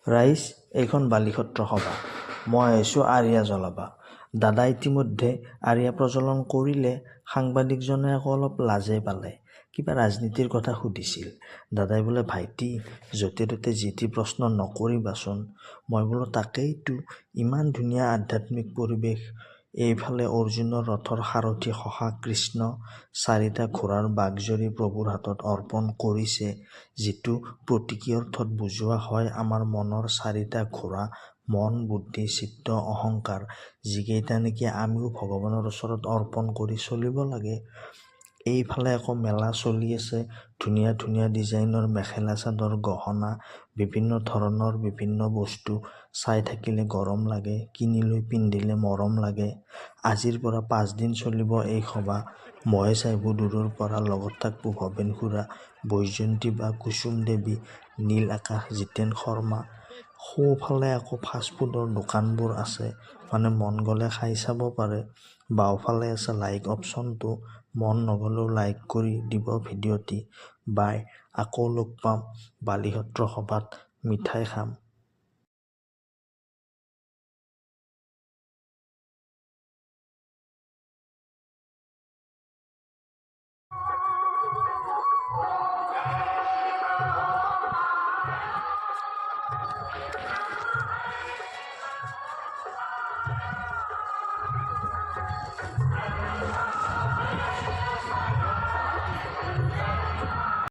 ৰাইজ, এইখন বালিসত্ৰ সভা। মই আহিছোঁ আৰিয়া জ্বলাবা। দাদা ইতিমধ্যে আৰিয়া প্ৰজ্বলন কৰিলে। সাংবাদিকজনে আকৌ অলপ লাজে পালে। কিবা ৰাজনীতিৰ কথা সুধিছিল। দাদাই বোলে, ভাইটি, য'তে ত'তে যি টি প্ৰশ্ন নকৰিবাচোন। মই বোলো, তাকেইতো, ইমান ধুনীয়া আধ্যাত্মিক পৰিৱেশ। এইফালে অৰ্জুনৰ ৰথৰ সাৰথি সখা কৃষ্ণ 4টা ঘোঁৰাৰ বাঘজৰী প্ৰভুৰ হাতত অৰ্পণ কৰিছে, যিটো প্ৰতীকী অৰ্থত বুজোৱা হয় আমাৰ মনৰ 4টা ঘোঁৰা, মন, বুদ্ধি, চিত্ত, অহংকাৰ, যিকেইটা নেকি আমিও ভগৱানৰ ওচৰত অৰ্পণ কৰি চলিব লাগে। এইফালে আকৌ মেলা চলি আছে। ধুনীয়া ধুনীয়া ডিজাইনৰ মেখেলা চাদৰ, গহনা, বিভিন্ন ধৰণৰ বিভিন্ন বস্তু। চাই থাকিলে গৰম লাগে, কিনি লৈ পিন্ধিলে মৰম লাগে। আজিৰ পৰা 5 দিন চলিব এই সভা। মহেশ আহিব দূৰৰ পৰা, লগত থাকব ভৱেন খুৰা, বৈজয়ন্তী বা, কুসুম দেৱী, নীল আকাশ, জিতেন শৰ্মা। সোঁফালে আকৌ ফাষ্টফুডৰ দোকানবোৰ আছে, মানে মন গ'লে খাই চাব পাৰে। বাওঁফালে আছে লাইক অপশ্যনটো, মন নগ'লেও লাইক কৰি দিব ভিডিঅ'টি। বাই, আকৌ লগ পাম বালিসত্ৰ সভাত, মিঠাই খাম।